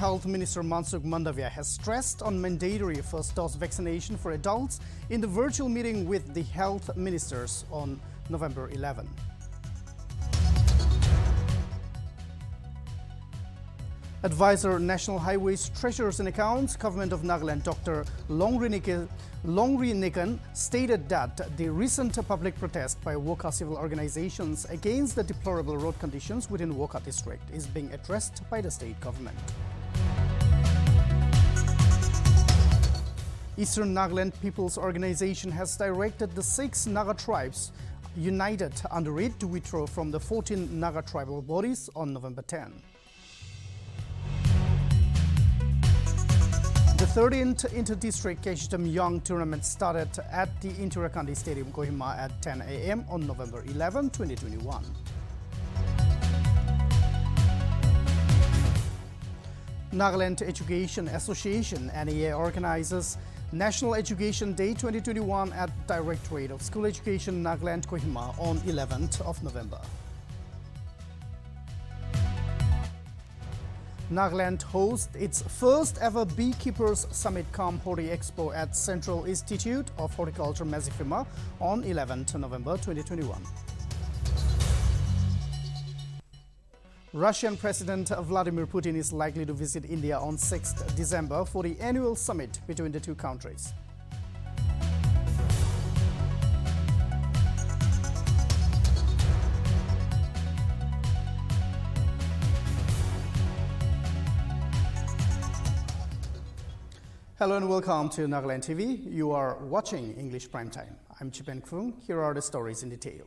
Health Minister Mansukh Mandavia has stressed on mandatory first dose vaccination for adults in the virtual meeting with the health ministers on November 11. Advisor National Highways, Treasures and Accounts, Government of Nagaland, Dr. Longri stated that the recent public protest by Wokha civil organizations against the deplorable road conditions within Wokha district is being addressed by the state government. Eastern Nagaland People's Organization has directed the 6 Naga tribes united under it to withdraw from the 14 Naga tribal bodies on November 10. The 13th Inter-District Keshitam Young Tournament started at the Indira Gandhi Stadium, Kohima at 10 a.m. on November 11, 2021. Nagaland Education Association (NEA) organizes National Education Day 2021 at Directorate of School Education, Nagaland, Kohima on 11th of November. Nagaland hosts its first ever Beekeepers Summit Cum Hori Expo at Central Institute of Horticulture, Mazifima on 11th November 2021. Russian President Vladimir Putin is likely to visit India on 6th December for the annual summit between the two countries. Hello and welcome to Nagaland TV. You are watching English Prime Time. I'm Chipen Kung. Here are the stories in detail.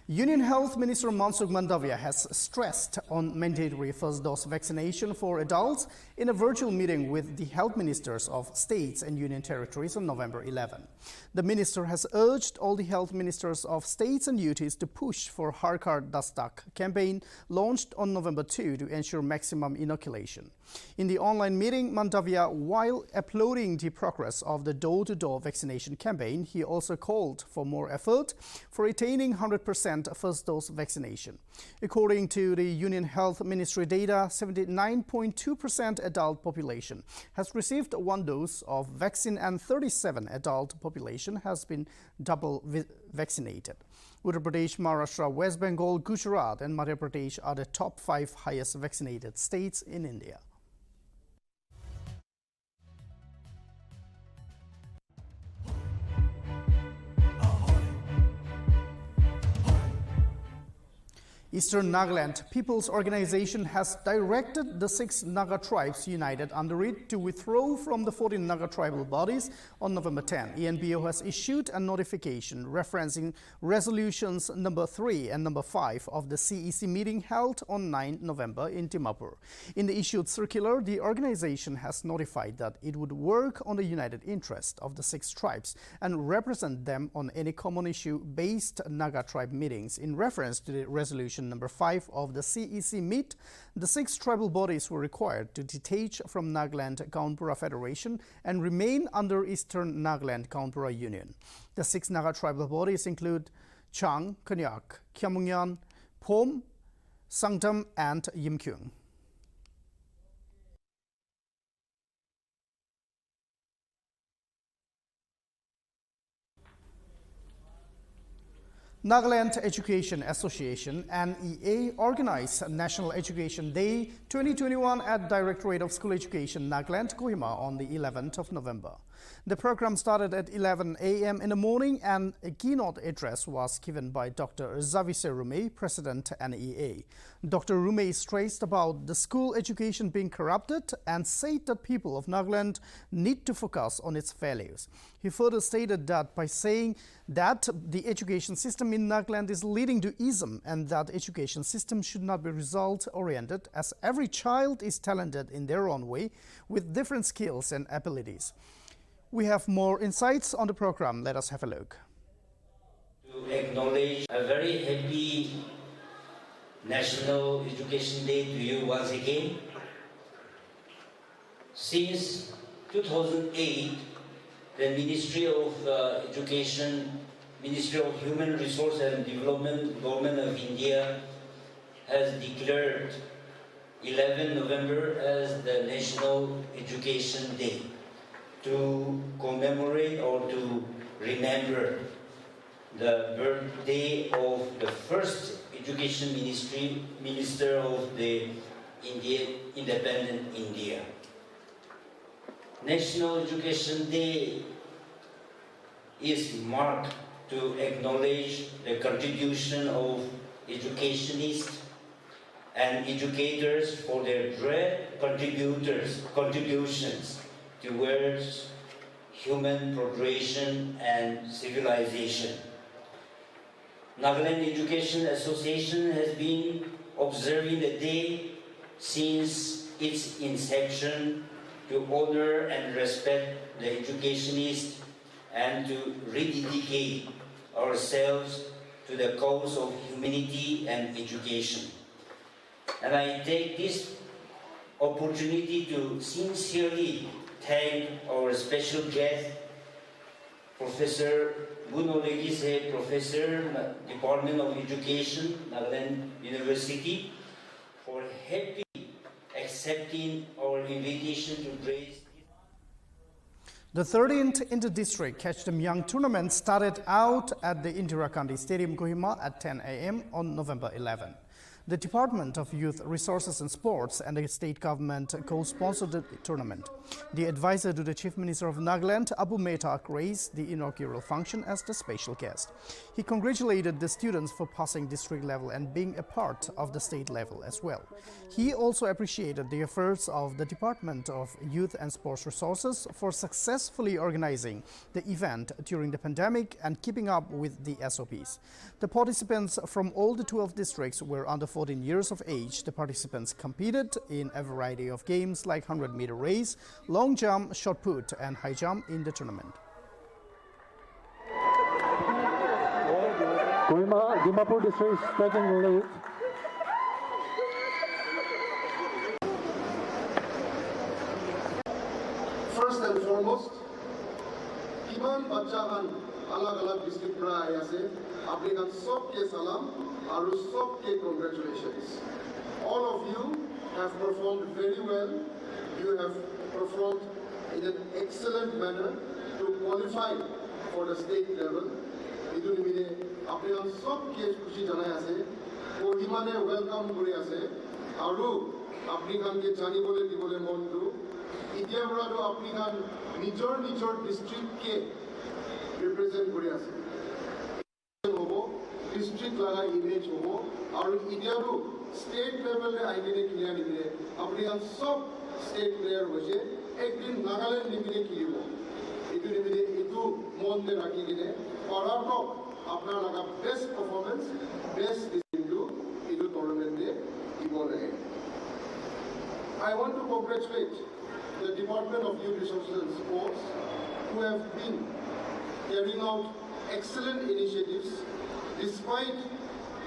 Union Health Minister Mansukh Mandavia has stressed on mandatory first dose vaccination for adults in a virtual meeting with the health ministers of states and union territories on November 11. The minister has urged all the health ministers of states and UTs to push for Har Ghar Dastak campaign launched on November 2 to ensure maximum inoculation. In the online meeting, Mandavia, while applauding the progress of the door-to-door vaccination campaign, he also called for more effort for attaining 100% first dose vaccination. According to the Union Health Ministry data, 79.2% adult population has received 1 dose of vaccine and 37% adult population has been double vaccinated. Uttar Pradesh, Maharashtra, West Bengal, Gujarat and Madhya Pradesh are the top 5 highest vaccinated states in India. Eastern Nagaland People's Organization has directed the 6 Naga tribes united under it to withdraw from the 14 Naga tribal bodies on November 10. ENBO has issued a notification referencing resolutions number 3 and number 5 of the CEC meeting held on 9 November in Dimapur. In the issued circular, the organization has notified that it would work on the united interest of the 6 tribes and represent them on any common issue-based Naga tribe meetings. In reference to the resolution number 5 of the CEC meet, the 6 tribal bodies were required to detach from Nagaland Kaunpura Federation and remain under Eastern Nagaland Kaunpura Union. The 6 Naga tribal bodies include Chang, Kanyak, Kyamunyan, Phom, Sangtam and Yimkyung. Nagaland Education Association (NEA) organized National Education Day 2021 at Directorate of School Education, Nagaland, Kohima on the 11th of November. The program started at 11 a.m. in the morning and a keynote address was given by Dr. Zavise Rume, President NEA. Dr. Rume stressed about the school education being corrupted and said that people of Nagaland need to focus on its values. He further stated that by saying that the education system in Nagaland is leading to ism and that education system should not be result-oriented as every child is talented in their own way with different skills and abilities. We have more insights on the program. Let us have a look. To acknowledge a very happy National Education Day to you once again. Since 2008, the Ministry of Education, Ministry of Human Resource and Development, Government of India has declared 11 November as the National Education Day to commemorate or to remember the birthday of the first education minister of the independent India. National Education Day is marked to acknowledge the contribution of educationists and educators for their great contributions towards human progression and civilization. Nagaland Education Association has been observing the day since its inception to honor and respect the educationists and to rededicate ourselves to the cause of humanity and education. And I take this opportunity to sincerely thank our special guest, Professor Gunolegi, Professor, Department of Education, Nagaland University, for happily accepting our invitation to grace. The 13th Inter-District Catch Them Young tournament started out at the Indira Gandhi Stadium, Kohima at 10 a.m. on November 11. The Department of Youth Resources and Sports and the state government co-sponsored the tournament. The advisor to the Chief Minister of Nagaland, Abu Mehta, graced the inaugural function as the special guest. He congratulated the students for passing district level and being a part of the state level as well. He also appreciated the efforts of the Department of Youth and Sports Resources for successfully organizing the event during the pandemic and keeping up with the SOPs. The participants from all the 12 districts were under 14 years of age. The participants competed in a variety of games like 100-meter race, long jump, shot put and high jump in the tournament. Dimapur district is taking the lead. First and foremost, Iman Bachahan alag-alag district pra aaye ase. Apni khan sabke salam aru sabke congratulations. All of you have performed very well. You have performed in an excellent manner to qualify for the state level. Idu nimide apni khan sabke khushi janai ase. Kohimane welcome kori ase. Aru apni khan ke jani bole dibole mon tu. Idia brado apni khan nijor district ke represent kori ase. District laga image hobo aru India state level le aigene clear nimile apni khan sab state player hoje ekdin Nagaland nimile kilibo itu nimile itu mon de rakhi gine parato apna laga best performance best into tournament de ibole. I want to congratulate the Department of Youth Resources and Sports who have been carrying out excellent initiatives. Despite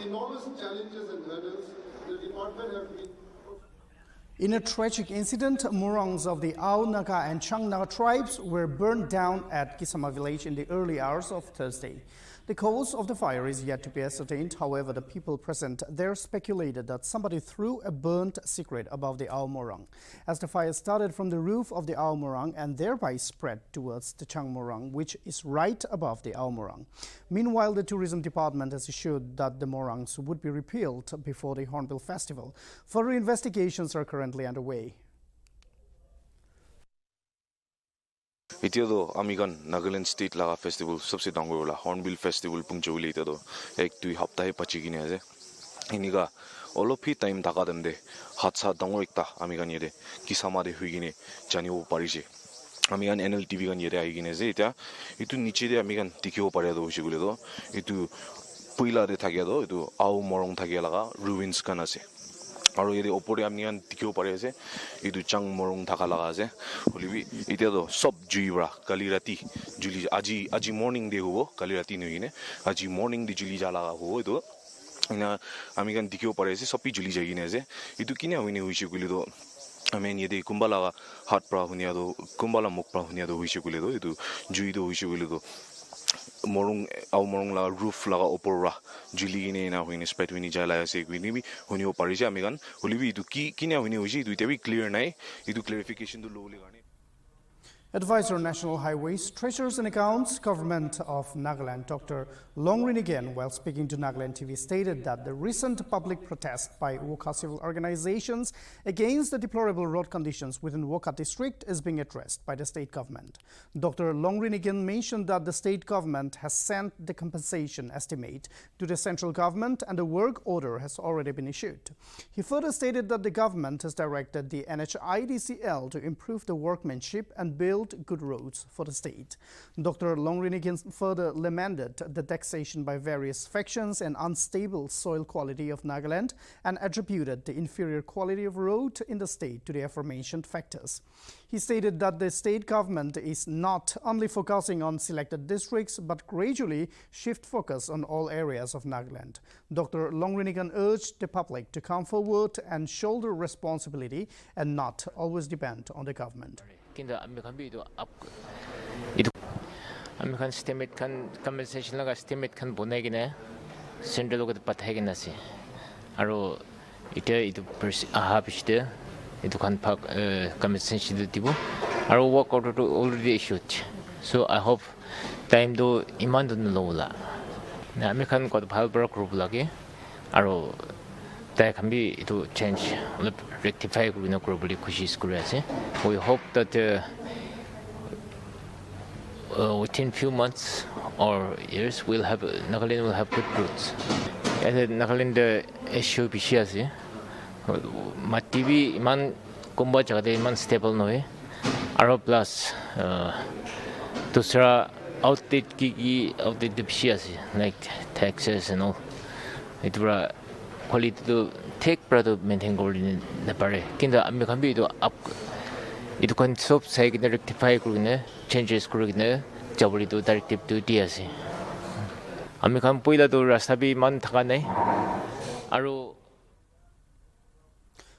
enormous challenges and hurdles, the department have been... In a tragic incident, Morons of the Ao, Naga and Chang Naga tribes were burned down at Kisama village in the early hours of Thursday. The cause of the fire is yet to be ascertained. However, the people present there speculated that somebody threw a burnt cigarette above the Ao Morang, as the fire started from the roof of the Ao Morang and thereby spread towards the Chang Morang, which is right above the Ao Morang. Meanwhile, the tourism department has assured that the Morangs would be repealed before the Hornbill Festival. Further investigations are currently underway. इतियो अमिगन Nagaland state लागा festival सबसे डांगो वाला hornbill festival पुंगचौली इतियो एक दुई हफ्ता है पची गिने है इनिगा ओलोफी टाइम दागा दमदे हादसा डांगो एकता अमिगन येदे किसामा दे हुई गिने जानी वो पारिजे अमिगन Nltv गन येदे आई गिने जे इतिया इतु नीचे दे अमिगन दिखियो पारे दो उसी गुले दो इतु पुइला दे थागिया दो इतु आओ मोरंग थागिया लगा रुइंस कन आसे और ये ऊपर आमनियान दिखियो पारे से इदु चंग मोरंग थाका लगा से होलिबी इतेदो सब जुइबरा काली राती जुली आजी मॉर्निंग दे हो काली राती नहिने आजी मॉर्निंग दि जुली जाला हो इदो इना आमिगन दिखियो पारे से सपी जुली जागिने से इदु किने होइने हुइसे गुलिदो आमेन यदि कुंबाला हात प्रा हुनिया दो कुंबाला मुख प्रा हुनिया दो हुइसे गुलिदो इदु जुइदो हुइसे गुलिदो morung la roof laga opor ra juli ne na hoine spread wini jala ase wini bi honi o parise amigan holibi du ki kinya honi hoji du tebi clear nai idu clarification du lo le gane. Advisor National Highways, Treasures and Accounts, Government of Nagaland, Dr. Longrin again, while speaking to Nagaland TV, stated that the recent public protest by Wokha civil organizations against the deplorable road conditions within Wokha district is being addressed by the state government. Dr. Longrin again mentioned that the state government has sent the compensation estimate to the central government and the work order has already been issued. He further stated that the government has directed the NHIDCL to improve the workmanship and build good roads for the state. Dr. Longrin further lamented the taxation by various factions and unstable soil quality of Nagaland and attributed the inferior quality of road in the state to the aforementioned factors. He stated that the state government is not only focusing on selected districts but gradually shift focus on all areas of Nagaland. Dr. Longrin urged the public to come forward and shoulder responsibility and not always depend on the government. American estimate can compensation laga estimate can bonegine central logo pathaginasi aro ite habishte itu kan pak compensation dibo aro work order to already issued, so I hope time do iman do lola American got bhal group lagi aro that can be to change rectify globally kushis kurase. We hope that within few months or years Nagaland will have good roots. Nagaland issue bishiyasi ma TV iman kumba jagade iman stable noe aro plus dusra outdated bishiyasi like taxes and all it were quality to take product maintain goal in the pare kinda ambi to up it can stop say rectify kurune changes kurune jabuli to directive to diasi ami kan poila to rastabi man thakane aro.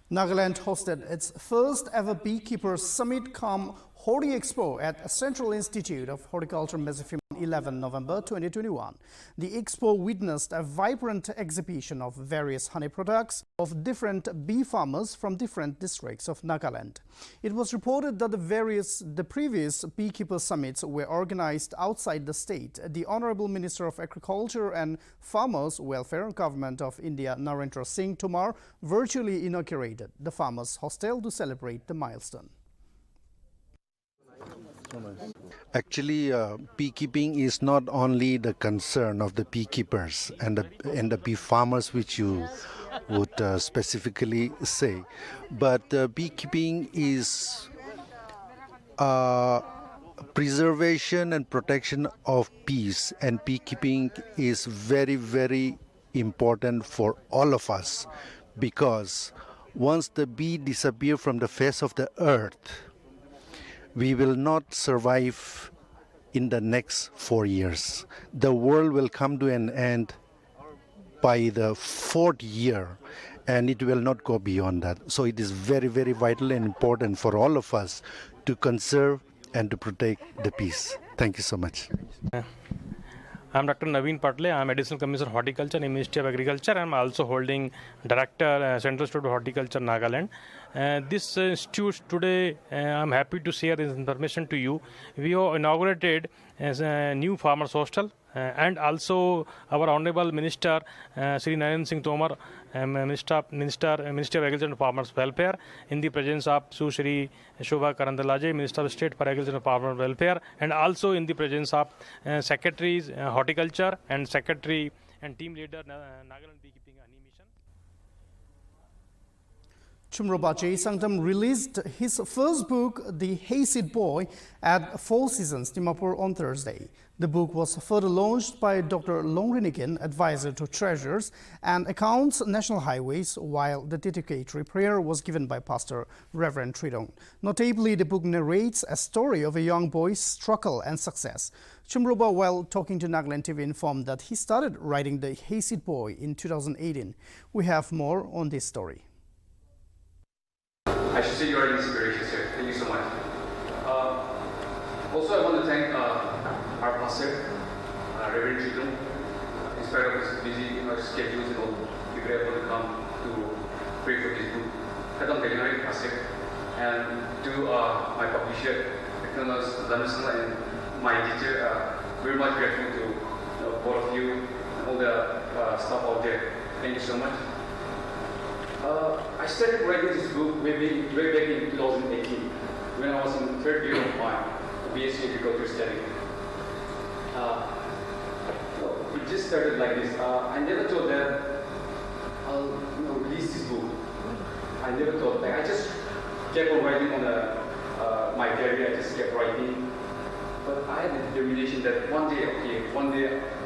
Nagaland hosted its first ever Beekeepers Summit cum Horti Expo at Central Institute of Horticulture Mesafim 11 November 2021. The expo witnessed a vibrant exhibition of various honey products of different bee farmers from different districts of Nagaland. It was reported that the previous Beekeeper Summits were organized outside the state. The Honorable Minister of Agriculture and Farmers Welfare, Government of India, Narendra Singh Tomar, virtually inaugurated the Farmers Hostel to celebrate the milestone. Actually, beekeeping is not only the concern of the beekeepers and the bee farmers, which you would specifically say, but beekeeping is preservation and protection of bees, and beekeeping is very, very important for all of us, because once the bee disappear from the face of the earth, we will not survive in the next 4 years. The world will come to an end by the 4th year, and it will not go beyond that. So it is very, very vital and important for all of us to conserve and to protect the bees. Thank you so much. I'm Dr. Naveen Patle. I'm Additional Commissioner Horticulture in the Ministry of Agriculture. I'm also holding Director Central Institute of Horticulture Nagaland. This institute today, I'm happy to share this information to you. We have inaugurated as a new farmers hostel, and also our Honorable Minister Sri Narendra Singh Tomar, Minister of Agriculture and Farmers Welfare, in the presence of Sri Shobha Karandalaje, Minister of State for Agriculture and Farmers Welfare, and also in the presence of Secretaries Horticulture and Secretary and Team Leader Nagaland Beekeeping Honey Mission. Chumroba J. Sangtam released his first book, The Hayseed Boy, at Four Seasons, Dimapur on Thursday. The book was further launched by Dr. Longrin, advisor to Treasures and Accounts National Highways, while the dedicatory prayer was given by Pastor Reverend Tridong. Notably, the book narrates a story of a young boy's struggle and success. Chumroba, while talking to Nagaland TV, informed that he started writing The Hayseed Boy in 2018. We have more on this story. I should say you are inspiration, sir. Thank you so much. Also, I want to thank our pastor, busy in our schedules and all, we were able to come to pray for this book. Kadang dengarin kasih, and to my publisher, Technology and my teacher, very much grateful to both of you and all the staff out there. Thank you so much. I started writing this book way back in 2018 when I was in third year of my BSc Agriculture study. It just started like this. I never thought that I'll release this book. I never thought. Like, I just kept on writing on my diary. I just kept writing. But I had the determination that one day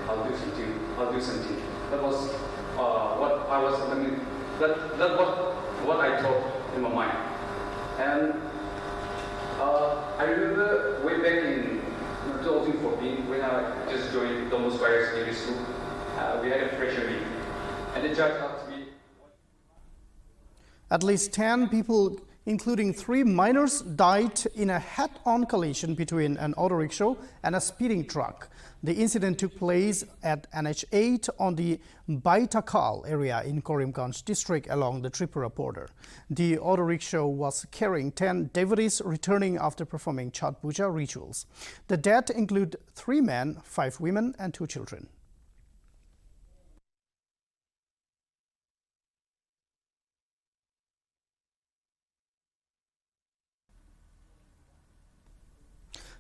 I'll do something. That was what I was. I mean, that what I thought in my mind. And I remember way back in 2014 when I just joined Domus Fire Secondary School. We had a fresher meet, and the judge asked me. At least 10 people, including 3 minors, died in a head-on collision between an auto rickshaw and a speeding truck. The incident took place at NH8 on the Baitakal area in Karimganj district along the Tripura border. The auto rickshaw was carrying 10 devotees returning after performing Chhat Puja rituals. The dead include 3 men, 5 women and 2 children.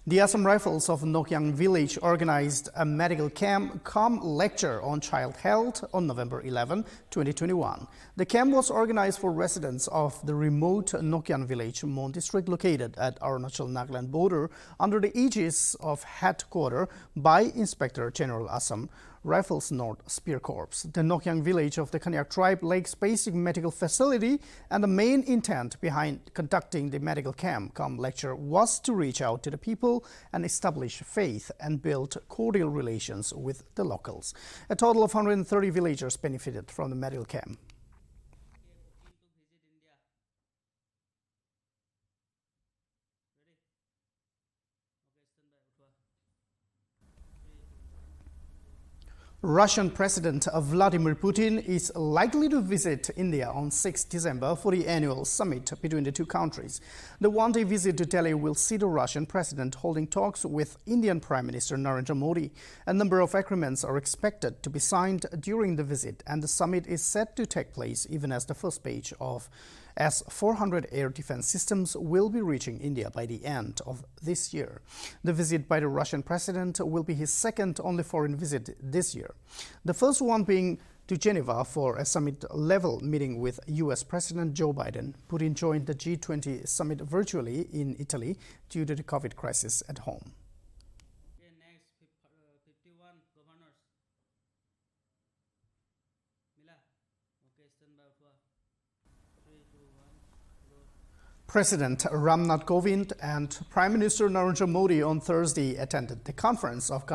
The Assam Rifles of Nokyang village organized a medical camp cum lecture on child health on November 11, 2021. The camp was organized for residents of the remote Nokyang village, Mon district, located at Arunachal-Nagaland border under the aegis of headquarters by Inspector General Assam Rifles North Spear Corps. The Nokyang village of the Kanyak tribe lacks basic medical facility, and the main intent behind conducting the medical camp cum lecture was to reach out to the people and establish faith and build cordial relations with the locals. A total of 130 villagers benefited from the medical camp. Russian President Vladimir Putin is likely to visit India on 6 December for the annual summit between the two countries. The one-day visit to Delhi will see the Russian president holding talks with Indian Prime Minister Narendra Modi. A number of agreements are expected to be signed during the visit, and the summit is set to take place even as the first batch of S-400 air defense systems will be reaching India by the end of this year. The visit by the Russian president will be his second only foreign visit this year. The first one being to Geneva for a summit-level meeting with U.S. President Joe Biden. Putin joined the G20 summit virtually in Italy due to the COVID crisis at home. Next, 51 governors. Mila. Okay, stand by. President Ramnath Kovind and Prime Minister Narendra Modi on Thursday attended the conference of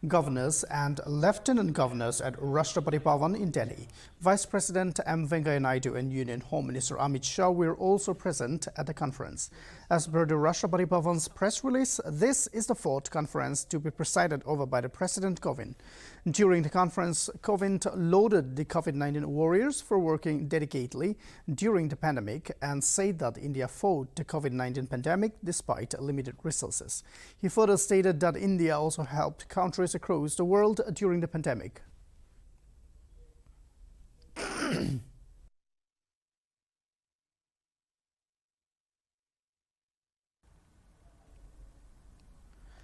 governors and lieutenant governors at Rashtrapati Bhavan in Delhi. Vice President M. Venkaiah Naidu and Union Home Minister Amit Shah were also present at the conference. As per the Rashtrapati Bhavan's press release, this is the 4th conference to be presided over by the President Kovind. During the conference, Kovind lauded the COVID-19 warriors for working dedicatedly during the pandemic and said that India fought the COVID-19 pandemic despite limited resources. He further stated that India also helped countries across the world during the pandemic.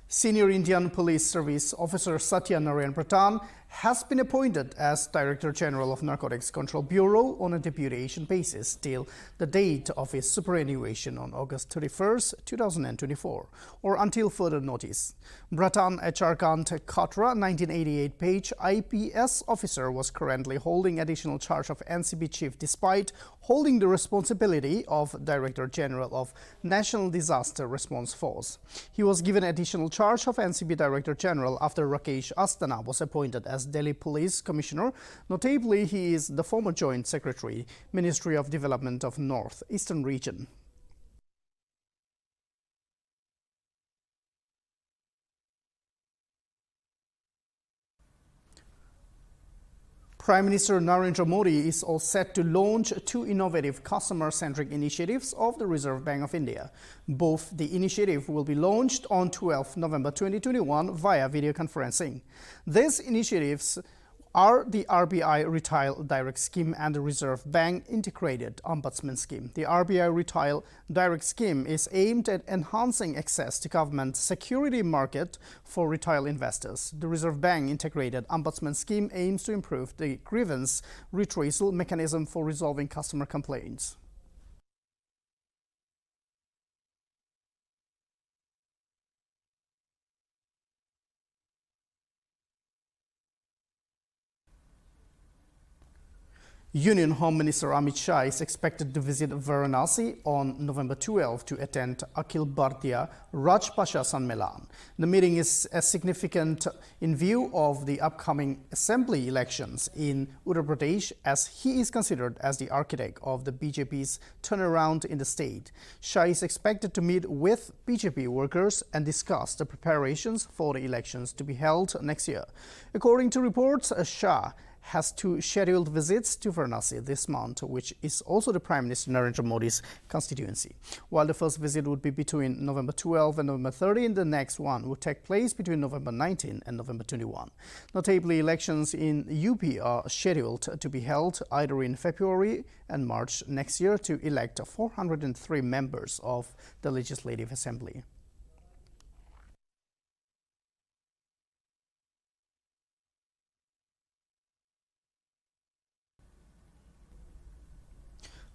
Senior Indian Police Service Officer Satya Narayan Pradhan has been appointed as Director General of Narcotics Control Bureau on a deputation basis till the date of his superannuation on August 31st, 2024, or until further notice. Pradhan, a Charkant Katra 1988 page IPS officer, was currently holding additional charge of NCB chief despite holding the responsibility of Director General of National Disaster Response Force. He was given additional charge of NCB Director General after Rakesh Asthana was appointed as Delhi Police Commissioner. Notably, he is the former Joint Secretary, Ministry of Development of North Eastern Region. Prime Minister Narendra Modi is all set to launch two innovative customer-centric initiatives of the Reserve Bank of India. Both the initiative will be launched on 12 November 2021 via video conferencing. These initiatives are the RBI Retail Direct Scheme and the Reserve Bank Integrated Ombudsman Scheme. The RBI Retail Direct Scheme is aimed at enhancing access to government security market for retail investors. The Reserve Bank Integrated Ombudsman Scheme aims to improve the grievance retrieval mechanism for resolving customer complaints. Union Home Minister Amit Shah is expected to visit Varanasi on November 12 to attend Akhil Bhartiya Rajbhasha Sammelan. The meeting is as significant in view of the upcoming assembly elections in Uttar Pradesh, as he is considered as the architect of the BJP's turnaround in the state. Shah is expected to meet with BJP workers and discuss the preparations for the elections to be held next year. According to reports, Shah has two scheduled visits to Varanasi this month, which is also the Prime Minister Narendra Modi's constituency. While the first visit would be between November 12 and November 13, the next one would take place between November 19 and November 21. Notably, elections in UP are scheduled to be held either in February and March next year to elect 403 members of the Legislative Assembly.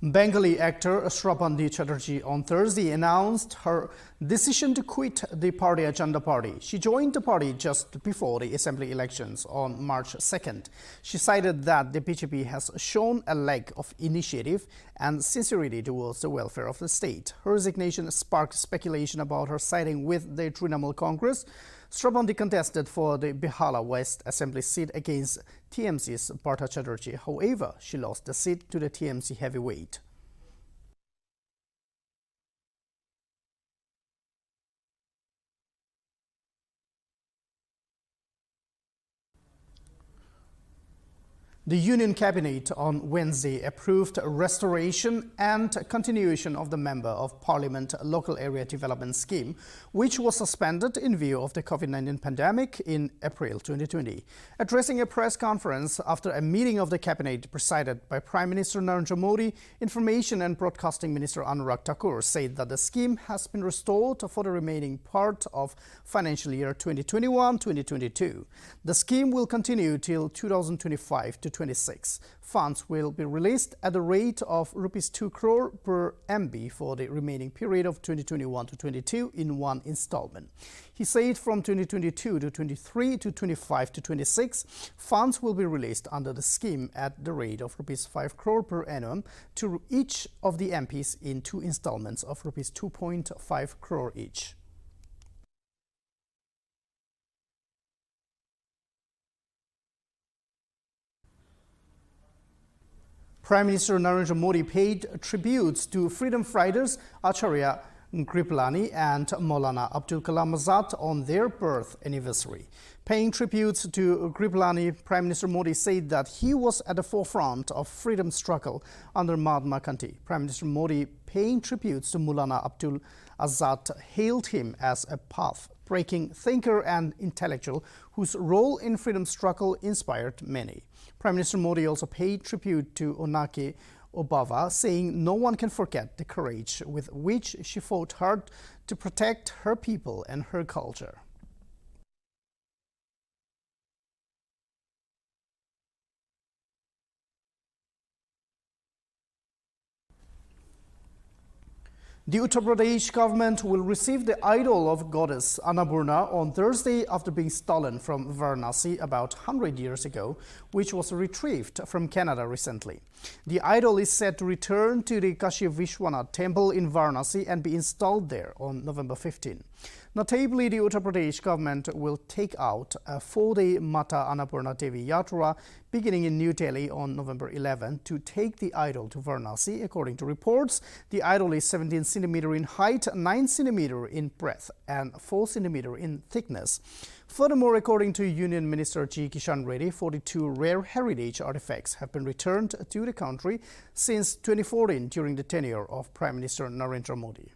Bengali actor Shruti Sethi on Thursday announced her decision to quit the Bharatiya Janata Party. She joined the party just before the assembly elections on March 2nd. She cited that the BJP has shown a lack of initiative and sincerity towards the welfare of the state. Her resignation sparked speculation about her siding with the Trinamool Congress. Shruti contested for the Behala West Assembly seat against TMC's Partha Chatterjee. However, she lost the seat to the TMC heavyweight. The Union Cabinet on Wednesday approved restoration and continuation of the Member of Parliament Local Area Development Scheme, which was suspended in view of the COVID-19 pandemic in April 2020. Addressing a press conference after a meeting of the Cabinet presided by Prime Minister Narendra Modi, Information and Broadcasting Minister Anurag Thakur said that the scheme has been restored for the remaining part of financial year 2021-2022. The scheme will continue till 2025 to 26. Funds will be released at the rate of Rs 2 crore per MB for the remaining period of 2021 to 22 in one installment. He said from 2022 to 23 to 25 to 26, funds will be released under the scheme at the rate of Rs 5 crore per annum to each of the MPs in two installments of Rs 2.5 crore each. Prime Minister Narendra Modi paid tributes to freedom fighters Acharya Kripalani and Maulana Abdul Kalam Azad on their birth anniversary. Paying tributes to Kripalani, Prime Minister Modi said that he was at the forefront of freedom struggle under Mahatma Gandhi. Prime Minister Modi, paying tributes to Maulana Abdul Azad, hailed him as a path-breaking thinker and intellectual whose role in freedom struggle inspired many. Prime Minister Modi also paid tribute to Onake Obava, saying no one can forget the courage with which she fought hard to protect her people and her culture. The Uttar Pradesh government will receive the idol of goddess Anaburna on Thursday after being stolen from Varanasi about 100 years ago, which was retrieved from Canada recently. The idol is said to return to the Kashi Vishwanath temple in Varanasi and be installed there on November 15. Notably, the Uttar Pradesh government will take out a 4-day Mata Anaburna Devi Yatra beginning in New Delhi on November 11 to take the idol to Varanasi. According to reports, the idol is 17 cm in height, 9 cm in breadth and 4 cm in thickness. Furthermore, according to Union Minister G. Kishan Reddy, 42 rare heritage artifacts have been returned to the country since 2014 during the tenure of Prime Minister Narendra Modi.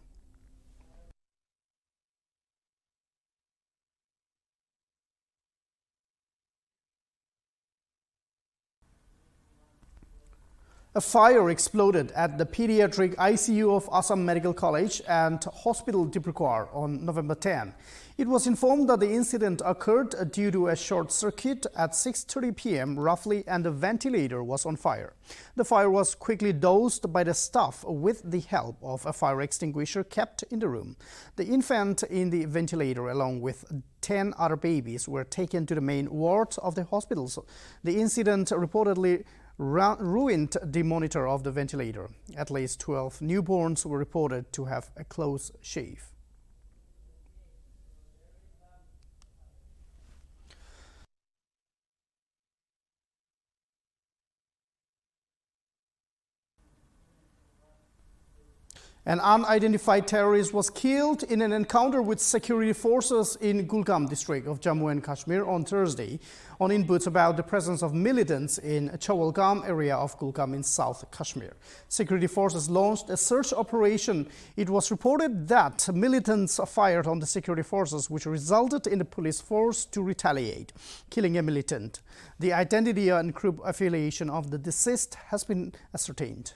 A fire exploded at the pediatric ICU of Assam Medical College and Hospital Dibrugarh on November 10. It was informed that the incident occurred due to a short circuit at 6:30 p.m. roughly, and the ventilator was on fire. The fire was quickly doused by the staff with the help of a fire extinguisher kept in the room. The infant in the ventilator, along with 10 other babies, were taken to the main ward of the hospital. The incident reportedly ruined the monitor of the ventilator. At least 12 newborns were reported to have a close shave. An unidentified terrorist was killed in an encounter with security forces in Gulgam district of Jammu and Kashmir on Thursday, on inputs about the presence of militants in Chawalgam area of Gulgam in South Kashmir. Security forces launched a search operation. It was reported that militants fired on the security forces, which resulted in the police force to retaliate, killing a militant. The identity and group affiliation of the deceased has been ascertained.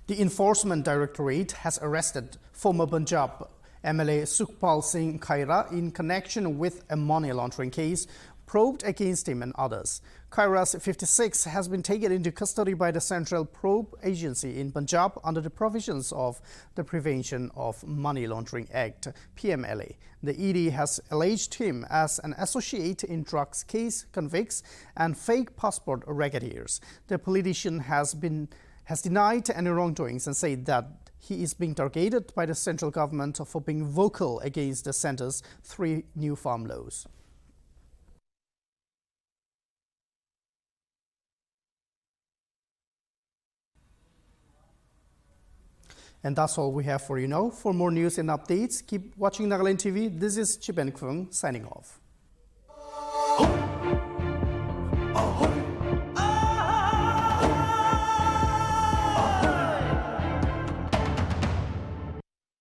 The Enforcement Directorate has arrested former Punjab MLA Sukhpal Singh Khaira in connection with a money laundering case probed against him and others. Khaira's 56 has been taken into custody by the Central Probe Agency in Punjab under the provisions of the Prevention of Money Laundering Act, PMLA. The ED has alleged him as an associate in drugs case convicts and fake passport racketeers. The politician has denied any wrongdoings and said that he is being targeted by the central government for being vocal against the centre's 3 new farm laws. And that's all we have for you now. For more news and updates, keep watching Nagaland TV. This is Chipen Kwung signing off.